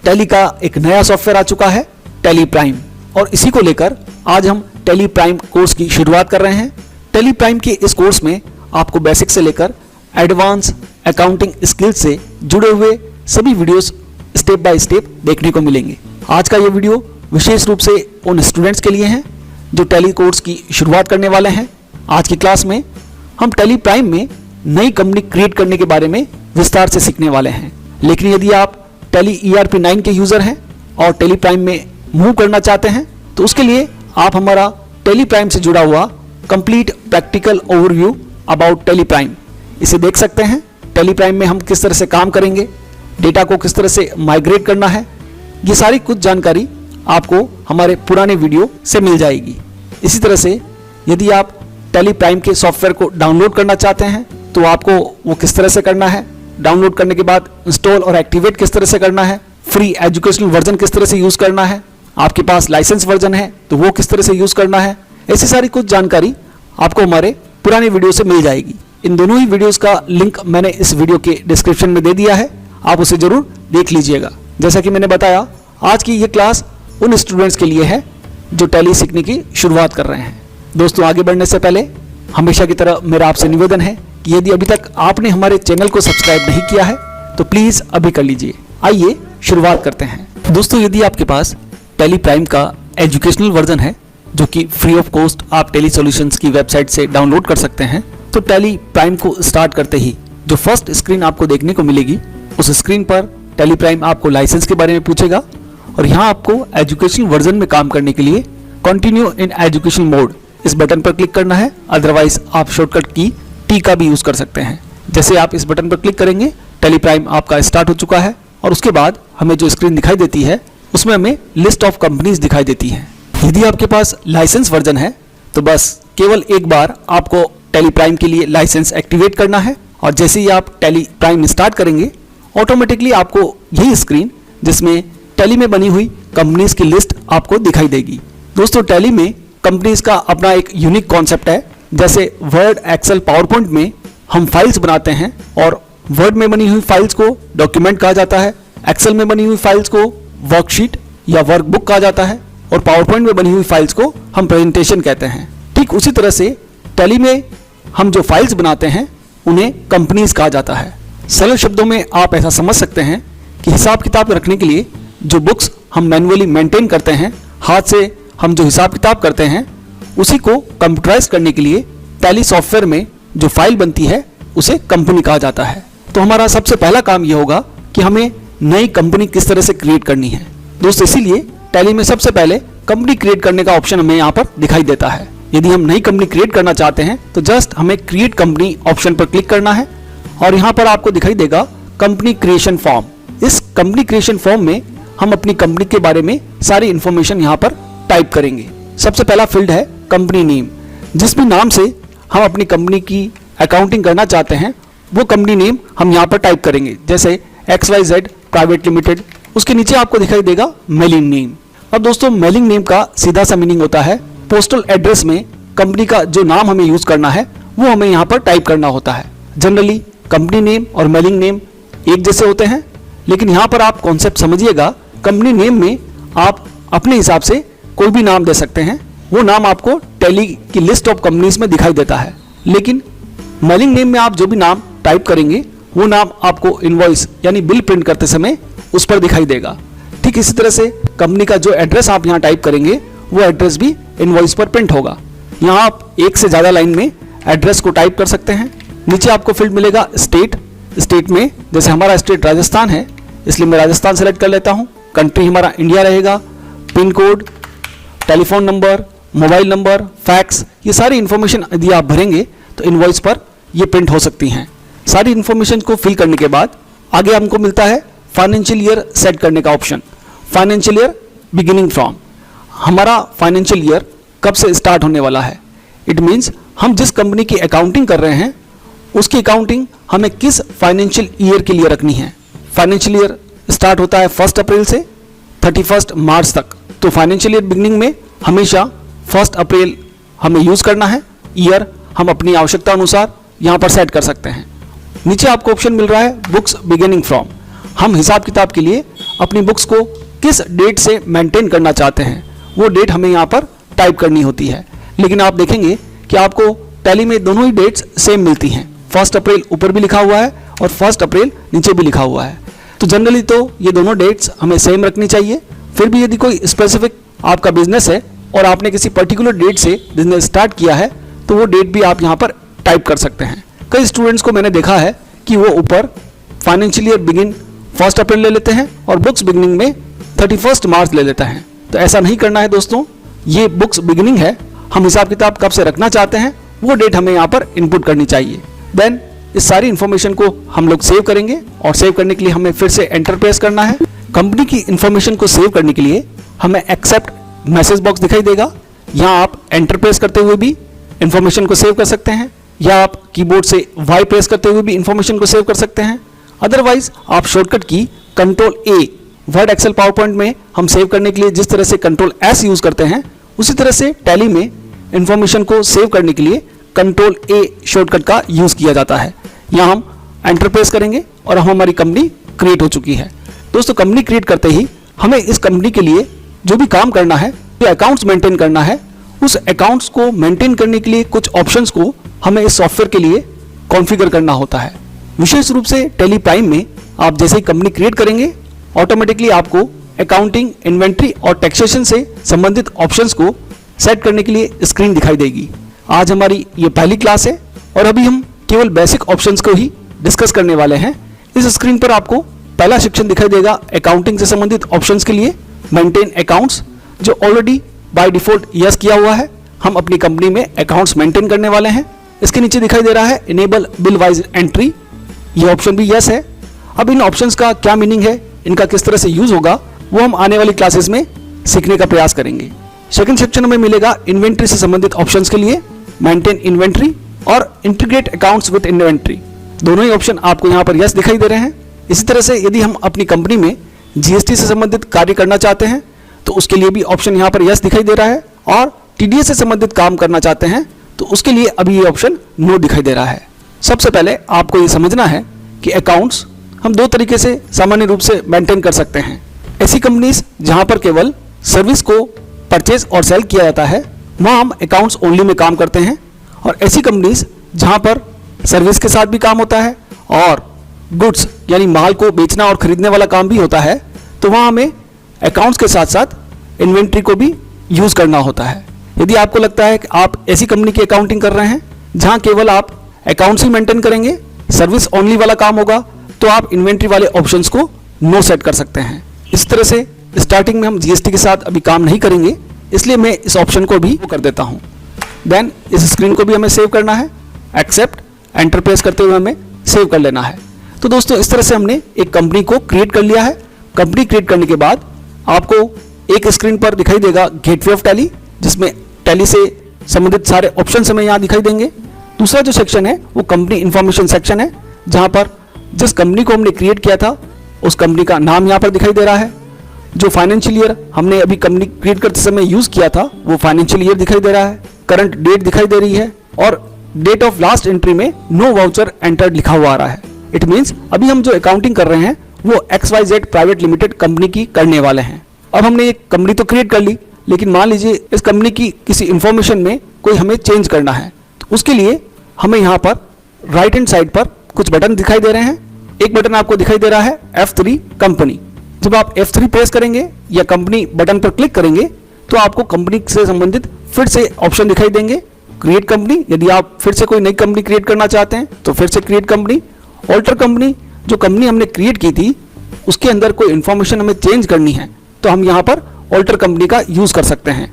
Tally का एक नया सॉफ्टवेयर आ चुका है, टैली प्राइम, और इसी को लेकर आज हम टैली प्राइम कोर्स की शुरुआत कर रहे हैं। टैली प्राइम के इस कोर्स में आपको बेसिक से लेकर एडवांस अकाउंटिंग स्किल्स से जुड़े हुए सभी वीडियोस स्टेप बाय स्टेप देखने को मिलेंगे। आज का ये वीडियो विशेष रूप से उन स्टूडेंट्स के लिए है जो टैली कोर्स की शुरुआत करने वाले हैं। आज की क्लास में हम टैली प्राइम में नई कंपनी क्रिएट करने के बारे में विस्तार से सीखने वाले हैं। लेकिन यदि आप टैली ERP 9 के यूजर हैं और टैली प्राइम में मूव करना चाहते हैं तो उसके लिए आप हमारा टैली प्राइम से जुड़ा हुआ complete practical overview about tally prime इसे देख सकते हैं। टैली प्राइम में हम किस तरह से काम करेंगे, डेटा को किस तरह से माइग्रेट करना है, ये सारी कुछ जानकारी आपको हमारे पुराने वीडियो से मिल जाएगी। इसी तरह से यदि आप टैली प्राइम के सॉफ्टवेयर को डाउनलोड करना चाहते हैं तो आपको वो किस तरह से करना है, डाउनलोड करने के बाद इंस्टॉल और एक्टिवेट किस तरह से करना है, फ्री एजुकेशनल वर्जन किस तरह से यूज करना है, आपके पास लाइसेंस वर्जन है तो वो किस तरह से यूज करना है, ऐसी सारी कुछ जानकारी आपको हमारे पुराने वीडियो से मिल जाएगी। इन दोनों ही वीडियोस का लिंक मैंने इस वीडियो के डिस्क्रिप्शन में दे दिया है, आप उसे जरूर देख लीजिएगा। जैसा कि मैंने बताया, आज की ये क्लास उन स्टूडेंट्स के लिए है जो टैली सीखने की शुरुआत कर रहे हैं। दोस्तों, आगे बढ़ने से पहले हमेशा की तरह मेरा आपसे निवेदन है कि यदि अभी तक आपने हमारे चैनल को सब्सक्राइब नहीं किया है तो प्लीज अभी कर लीजिए। आइए शुरुआत करते हैं। दोस्तों, यदि आपके पास टैली प्राइम का एजुकेशनल वर्जन है जो कि फ्री ऑफ कॉस्ट आप टैली सॉल्यूशंस की वेबसाइट से डाउनलोड कर सकते हैं, तो टैली प्राइम को स्टार्ट करते ही जो फर्स्ट स्क्रीन आपको देखने को मिलेगी उस स्क्रीन पर टैली प्राइम आपको लाइसेंस के बारे में पूछेगा और यहाँ आपको एजुकेशनल वर्जन में काम करने के लिए कंटिन्यू इन एजुकेशन मोड इस बटन पर क्लिक करना है। अदरवाइज आप शॉर्टकट की T का भी यूज कर सकते हैं। जैसे आप इस बटन पर क्लिक करेंगे टैली प्राइम आपका स्टार्ट हो चुका है और उसके बाद हमें जो स्क्रीन दिखाई देती है उसमें हमें लिस्ट ऑफ कंपनीज दिखाई देती है। यदि आपके पास लाइसेंस वर्जन है तो बस केवल एक बार आपको टैली प्राइम के लिए लाइसेंस एक्टिवेट करना है और जैसे ही आप टैली प्राइम स्टार्ट करेंगे ऑटोमेटिकली आपको यही स्क्रीन जिसमें टैली में बनी हुई कंपनीज की लिस्ट आपको दिखाई देगी। दोस्तों, टैली में कंपनीज का अपना एक यूनिक कॉन्सेप्ट है। जैसे वर्ड, एक्सेल, पावरपॉइंट में हम फाइल्स बनाते हैं और वर्ड में बनी हुई फाइल्स को डॉक्यूमेंट कहा जाता है, एक्सेल में बनी हुई फाइल्स को वर्कशीट या वर्कबुक कहा जाता है और पावरपॉइंट में बनी हुई फाइल्स को हम प्रेजेंटेशन कहते हैं। ठीक उसी तरह से टैली में हम जो फाइल्स बनाते हैं उन्हें कंपनीज कहा जाता है। सरल शब्दों में आप ऐसा समझ सकते हैं कि हिसाब किताब रखने के लिए जो बुक्स हम मैन्युअली मेंटेन करते हैं, हाथ से हम जो हिसाब किताब करते हैं, उसी को कंप्यूटराइज करने के लिए टैली सॉफ्टवेयर में जो फाइल बनती है उसे कंपनी कहा जाता है। तो हमारा सबसे पहला काम यह होगा कि हमें नई कंपनी किस तरह से क्रिएट करनी है। दोस्तों, इसीलिए टैली में सबसे पहले कंपनी क्रिएट करने का ऑप्शन हमें यहाँ पर दिखाई देता है। यदि हम नई कंपनी क्रिएट करना चाहते हैं तो जस्ट हमें क्रिएट कंपनी ऑप्शन पर क्लिक करना है और यहाँ पर आपको दिखाई देगा कंपनी क्रिएशन फॉर्म। इस कंपनी क्रिएशन फॉर्म में हम अपनी कंपनी के बारे में सारी इंफॉर्मेशन यहाँ पर टाइप करेंगे। सबसे पहला फील्ड है कंपनी नेम। जिस भी नाम से हम अपनी कंपनी की अकाउंटिंग करना चाहते हैं वो कंपनी नेम हम यहाँ पर टाइप करेंगे। जैसे XYZ प्राइवेट लिमिटेड, उसके नीचे आपको दिखाई देगा मेलिंग नेम। अब दोस्तों, मेलिंग नेम का सीधा सा मीनिंग होता है पोस्टल एड्रेस में कंपनी का जो नाम हमें यूज करना है वो हमें यहाँ पर टाइप करना होता है। जनरली कंपनी नेम और मेलिंग नेम एक जैसे होते हैं, लेकिन यहाँ पर आप कॉन्सेप्ट समझिएगा। कंपनी नेम में आप अपने हिसाब से कोई भी नाम दे सकते हैं, वो नाम आपको टैली की लिस्ट ऑफ कंपनीज में दिखाई देता है। लेकिन मेलिंग नेम में आप जो भी नाम टाइप करेंगे वो नाम आपको इनवॉइस यानी बिल प्रिंट करते समय उस पर दिखाई देगा। ठीक इसी तरह से कंपनी का जो एड्रेस आप यहाँ टाइप करेंगे वो एड्रेस भी इनवॉइस पर प्रिंट होगा। यहाँ आप एक से ज़्यादा लाइन में एड्रेस को टाइप कर सकते हैं। नीचे आपको फील्ड मिलेगा स्टेट। स्टेट में जैसे हमारा स्टेट राजस्थान है इसलिए मैं राजस्थान सेलेक्ट कर लेता हूँ। कंट्री हमारा इंडिया रहेगा। Pin code, telephone number, mobile number, fax, ये सारी इंफॉर्मेशन यदि आप भरेंगे तो इनवॉइस पर ये प्रिंट हो सकती हैं। सारी इंफॉर्मेशन को फिल करने के बाद आगे हमको मिलता है फाइनेंशियल ईयर सेट करने का option. Financial year beginning from, हमारा फाइनेंशियल ईयर कब से स्टार्ट होने वाला है। इट मीन्स हम जिस कंपनी की अकाउंटिंग कर रहे हैं उसकी अकाउंटिंग हमें किस फाइनेंशियल ईयर के लिए रखनी है। फाइनेंशियल ईयर स्टार्ट होता है 1 अप्रैल से 31 मार्च तक। तो फाइनेंशियल ईयर बिगिनिंग में हमेशा 1 अप्रैल हमें यूज करना है। ईयर हम अपनी आवश्यकता अनुसार यहाँ पर सेट कर सकते हैं। नीचे आपको ऑप्शन मिल रहा है बुक्स बिगिनिंग फ्रॉम। हम हिसाब किताब के लिए अपनी बुक्स को किस डेट से मेंटेन करना चाहते हैं वो डेट हमें यहाँ पर टाइप करनी होती है। लेकिन आप देखेंगे कि आपको टैली में दोनों ही डेट्स सेम मिलती हैं। 1 अप्रैल ऊपर भी लिखा हुआ है और 1 अप्रैल नीचे भी लिखा हुआ है। तो जनरली तो ये दोनों डेट्स हमें सेम रखनी चाहिए। फिर भी यदि कोई स्पेसिफिक आपका बिजनेस है और आपने किसी पर्टिकुलर डेट से बिजनेस स्टार्ट किया है तो वो डेट भी आप यहाँ पर टाइप कर सकते हैं। कई स्टूडेंट्स को मैंने देखा है कि वो ऊपर फाइनेंशियल ईयर बिगिन 1 अप्रैल ले लेते हैं और बुक्स बिगिनिंग में 31 मार्च ले लेता है। तो ऐसा नहीं करना है दोस्तों। ये बुक्स बिगिनिंग है, हम हिसाब किताब कब से रखना चाहते हैं वो डेट हमें यहाँ पर इनपुट करनी चाहिए। देन इस सारी इन्फॉर्मेशन को हम लोग सेव करेंगे और सेव करने के लिए हमें फिर से एंटर प्रेस करना है। कंपनी की इन्फॉर्मेशन को सेव करने के लिए हमें एक्सेप्ट मैसेज बॉक्स दिखाई देगा। यहाँ आप एंटर प्रेस करते हुए भी इन्फॉर्मेशन को सेव कर सकते हैं या आप कीबोर्ड से वाई प्रेस करते हुए भी इन्फॉर्मेशन को सेव कर सकते हैं। अदरवाइज आप शॉर्टकट की control A Word Excel PowerPoint में हम सेव करने के लिए जिस तरह से कंट्रोल एस यूज करते हैं उसी तरह से टैली में इन्फॉर्मेशन को सेव करने के लिए कंट्रोल ए शॉर्टकट का यूज किया जाता है। यहाँ हम एंटर प्रेस करेंगे और हमारी कंपनी क्रिएट हो चुकी है। दोस्तों कंपनी क्रिएट करते ही हमें इस कंपनी के लिए जो भी काम करना है, जो अकाउंट्स मेंटेन करना है, उस अकाउंट्स को मेंटेन करने के लिए कुछ ऑप्शंस को हमें इस सॉफ्टवेयर के लिए कॉन्फ़िगर करना होता है। विशेष रूप से टैली प्राइम में आप जैसे ही कंपनी क्रिएट करेंगे ऑटोमेटिकली आपको अकाउंटिंग, इन्वेंट्री और टैक्सेशन से संबंधित ऑप्शंस को सेट करने के लिए स्क्रीन दिखाई देगी। आज हमारी ये पहली क्लास है और अभी हम केवल बेसिक ऑप्शंस को ही डिस्कस करने वाले हैं। इस स्क्रीन पर आपको पहला सेक्शन दिखाई देगा अकाउंटिंग से संबंधित ऑप्शंस के लिए, मेंटेन अकाउंट्स, जो ऑलरेडी बाय डिफॉल्ट यस किया हुआ है। हम अपनी कंपनी में अकाउंट्स मेंटेन करने वाले हैं। इसके नीचे दिखाई दे रहा है इनेबल बिल वाइज एंट्री, ये ऑप्शन भी यस है। अब इन ऑप्शंस का क्या मीनिंग है, इनका किस तरह से यूज होगा, वो हम आने वाली क्लासेस में सीखने का प्रयास करेंगे। सेकंड सेक्शन में मिलेगा इन्वेंट्री से संबंधित ऑप्शंस के लिए, मेंटेन इन्वेंट्री और इंटीग्रेट अकाउंट्स विद इन्वेंट्री। दोनों ही ऑप्शन आपको यहाँ पर यस दिखाई दे रहे हैं। इसी तरह से यदि हम अपनी कंपनी में जीएसटी से संबंधित कार्य करना चाहते हैं तो उसके लिए भी ऑप्शन यहाँ पर यस दिखाई दे रहा है, और टीडीएस से संबंधित काम करना चाहते हैं तो उसके लिए अभी ये ऑप्शन नो दिखाई दे रहा है। सबसे पहले आपको ये समझना है कि अकाउंट्स हम दो तरीके से सामान्य रूप से मेंटेन कर सकते हैं। ऐसी कंपनीज जहां पर केवल सर्विस को परचेज और सेल किया जाता है वहां हम अकाउंट्स ओनली में काम करते हैं, और ऐसी कंपनीज जहां पर सर्विस के साथ भी काम होता है और गुड्स यानी माल को बेचना और खरीदने वाला काम भी होता है तो वहां हमें अकाउंट्स के साथ साथ इन्वेंट्री को भी यूज करना होता है। यदि आपको लगता है कि आप ऐसी कंपनी की अकाउंटिंग कर रहे हैं जहां केवल आप अकाउंट्स ही मेंटेन करेंगे, सर्विस ओनली वाला काम होगा, तो आप इन्वेंट्री वाले ऑप्शंस को नो सेट कर सकते हैं। इस तरह से स्टार्टिंग में हम जीएसटी के साथ अभी काम नहीं करेंगे, इसलिए मैं इस ऑप्शन को भी कर देता हूं। देन इस स्क्रीन को भी हमें सेव करना है, एक्सेप्ट एंटर प्रेस करते हुए हमें सेव कर लेना है। तो दोस्तों इस तरह से हमने एक कंपनी को क्रिएट कर लिया है। कंपनी क्रिएट करने के बाद आपको एक स्क्रीन पर दिखाई देगा गेटवे ऑफ टैली, जिसमें टैली से संबंधित सारे ऑप्शन हमें यहाँ दिखाई देंगे। दूसरा जो सेक्शन है वो कंपनी इंफॉर्मेशन सेक्शन है, जहाँ पर जिस कंपनी को हमने क्रिएट किया था उस कंपनी का नाम यहाँ पर दिखाई दे रहा है। जो फाइनेंशियल ईयर हमने अभी कंपनी क्रिएट करते समय यूज किया था वो फाइनेंशियल ईयर दिखाई दे रहा है। करंट डेट दिखाई दे रही है और डेट ऑफ लास्ट एंट्री में नो वाउचर एंटर्ड लिखा हुआ आ रहा है। इट मीन्स अभी हम जो अकाउंटिंग कर रहे हैं वो XYZ प्राइवेट लिमिटेड कंपनी की करने वाले हैं। अब हमने ये कंपनी तो क्रिएट कर ली, लेकिन मान लीजिए इस कंपनी की किसी इंफॉर्मेशन में कोई हमें चेंज करना है, तो उसके लिए हमें यहाँ पर राइट हैंड साइड पर कुछ बटन दिखाई दे रहे हैं। एक बटन आपको दिखाई दे रहा है F3 कंपनी। जब आप F3 प्रेस करेंगे या कंपनी बटन पर क्लिक करेंगे तो आपको कंपनी से संबंधित फिर से ऑप्शन दिखाई देंगे। क्रिएट कंपनी, यदि आप फिर से कोई नई कंपनी क्रिएट करना चाहते हैं तो फिर से क्रिएट कंपनी। ऑल्टर कंपनी, जो कंपनी हमने क्रिएट की थी उसके अंदर कोई इंफॉर्मेशन हमें चेंज करनी है तो हम यहाँ पर ऑल्टर कंपनी का यूज कर सकते हैं।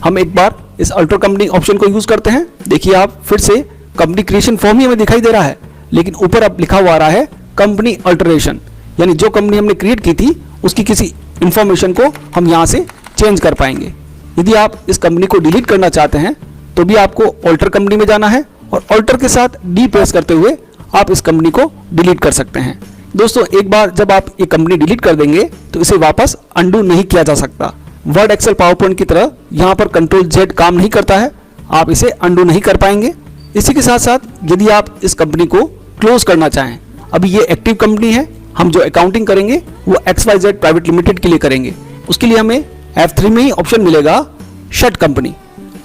हम एक बार इस ऑल्टर कंपनी ऑप्शन को यूज करते हैं। देखिए आप फिर से कंपनी क्रिएशन फॉर्म ही हमें दिखाई दे रहा है, लेकिन ऊपर अब लिखा हुआ आ रहा है कंपनी अल्टरेशन, यानी जो कंपनी हमने क्रिएट की थी उसकी किसी इंफॉर्मेशन को हम यहाँ से चेंज कर पाएंगे। यदि आप इस कंपनी को डिलीट करना चाहते हैं तो भी आपको ऑल्टर कंपनी में जाना है और ऑल्टर के साथ डी प्रेस करते हुए आप इस कंपनी को डिलीट कर सकते हैं। दोस्तों एक बार जब आप ये कंपनी डिलीट कर देंगे तो इसे वापस अंडू नहीं किया जा सकता। वर्ड एक्सेल पावर पॉइंट की तरह यहाँ पर कंट्रोल Z काम नहीं करता है, आप इसे अंडू नहीं कर पाएंगे। इसी के साथ साथ यदि आप इस कंपनी को क्लोज करना चाहें, अभी ये एक्टिव कंपनी है, हम जो अकाउंटिंग करेंगे वो XYZ प्राइवेट लिमिटेड के लिए करेंगे। उसके लिए हमें F3 में ही ऑप्शन मिलेगा शट कंपनी।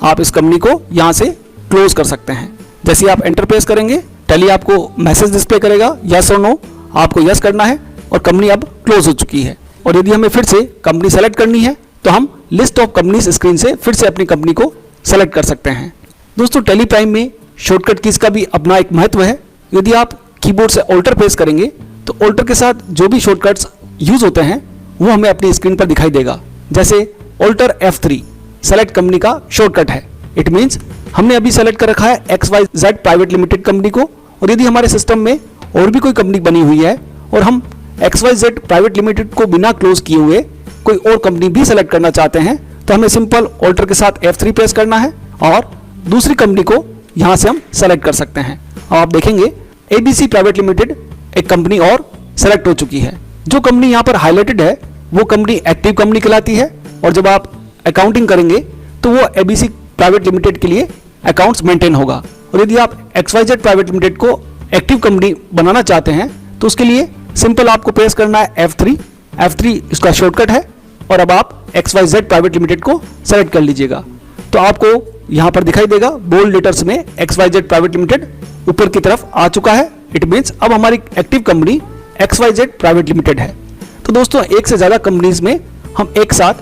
आप इस कंपनी को यहाँ से क्लोज कर सकते हैं। जैसे आप एंटर प्रेस करेंगे टैली आपको मैसेज डिस्प्ले करेगा यस और नो, आपको यस करना है और कंपनी अब क्लोज हो चुकी है। और यदि हमें फिर से कंपनी सेलेक्ट करनी है तो हम लिस्ट ऑफ कंपनीज स्क्रीन से फिर से अपनी कंपनी को सेलेक्ट कर सकते हैं। दोस्तों टैली प्राइम में शॉर्टकट कीज का भी अपना एक महत्व है। यदि आप कीबोर्ड से ऑल्टर प्रेस करेंगे तो ऑल्टर के साथ जो भी शॉर्टकट्स यूज होते हैं वो हमें अपनी स्क्रीन पर दिखाई देगा। जैसे ऑल्टर F3 सेलेक्ट कंपनी का शॉर्टकट है। इट मीन्स हमने अभी सेलेक्ट कर रखा है XYZ प्राइवेट लिमिटेड कंपनी को, और यदि हमारे सिस्टम में और भी कोई कंपनी बनी हुई है और हम XYZ प्राइवेट लिमिटेड को बिना क्लोज किए हुए कोई और कंपनी भी सेलेक्ट करना चाहते हैं तो हमें सिंपल ऑल्टर के साथ F3 प्रेस करना है और दूसरी कंपनी को यहां से हम सेलेक्ट कर सकते हैं। और आप देखेंगे ABC प्राइवेट लिमिटेड एक कंपनी और सेलेक्ट हो चुकी है। जो कंपनी यहाँ पर हाईलाइटेड है वो कंपनी एक्टिव कंपनी कहलाती है, और जब आप अकाउंटिंग करेंगे तो वो ABC प्राइवेट लिमिटेड के लिए अकाउंट्स मेंटेन होगा। और यदि आप XYZ प्राइवेट लिमिटेड को एक्टिव कंपनी बनाना चाहते हैं तो उसके लिए सिंपल आपको प्रेस करना है F3 इसका शॉर्टकट है, और अब आप XYZ प्राइवेट लिमिटेड को सेलेक्ट कर लीजिएगा तो आपको यहाँ पर दिखाई देगा बोल्ड लेटर्स में XYZ प्राइवेट लिमिटेड ऊपर की तरफ आ चुका है। इट मीन्स अब हमारी active company XYZ private limited है। तो दोस्तों एक से ज़्यादा कंपनीज में हम एक साथ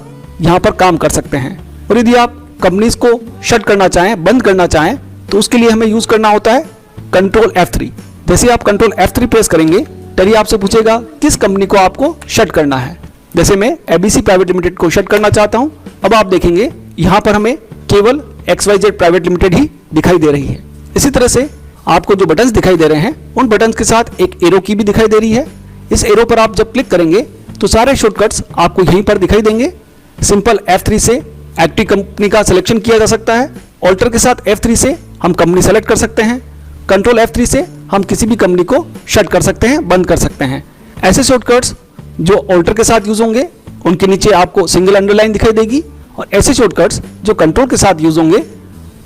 यहाँ पर काम कर सकते हैं। और यदि आप कंपनीज को शट करना चाहें, बंद करना चाहें, तो उसके लिए हमें यूज करना होता है कंट्रोल F3। जैसे आप कंट्रोल F3 प्रेस करेंगे टैली आपसे पूछेगा किस कंपनी को आपको शट करना है। जैसे मैं ABC प्राइवेट लिमिटेड को शट करना चाहता हूं। अब आप देखेंगे यहाँ पर हमें केवल XYZ प्राइवेट लिमिटेड ही दिखाई दे रही है। इसी तरह से आपको जो बटन्स दिखाई दे रहे हैं उन बटन्स के साथ एक एरो की भी दिखाई दे रही है। इस एरो पर आप जब क्लिक करेंगे तो सारे शॉर्टकट्स आपको यहीं पर दिखाई देंगे। सिंपल F3 से एक्टिव कंपनी का सिलेक्शन किया जा सकता है। ऑल्टर के साथ F3 से हम कंपनी सेलेक्ट कर सकते हैं। कंट्रोल F3 से हम किसी भी कंपनी को शट कर सकते हैं, बंद कर सकते हैं। ऐसे शॉर्टकट्स जो ऑल्टर के साथ यूज होंगे उनके नीचे आपको सिंगल अंडरलाइन दिखाई देगी, और ऐसे शॉर्टकट्स जो कंट्रोल के साथ यूज होंगे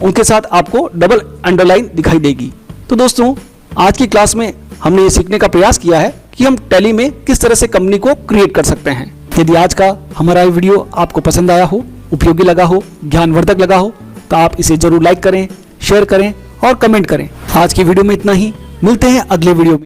उनके साथ आपको डबल अंडरलाइन दिखाई देगी। तो दोस्तों आज की क्लास में हमने ये सीखने का प्रयास किया है कि हम टैली में किस तरह से कंपनी को क्रिएट कर सकते हैं। यदि आज का हमारा वीडियो आपको पसंद आया हो, उपयोगी लगा हो, ज्ञानवर्धक लगा हो तो आप इसे जरूर लाइक करें, शेयर करें और कमेंट करें। आज की वीडियो में इतना ही। मिलते हैं अगले वीडियो में।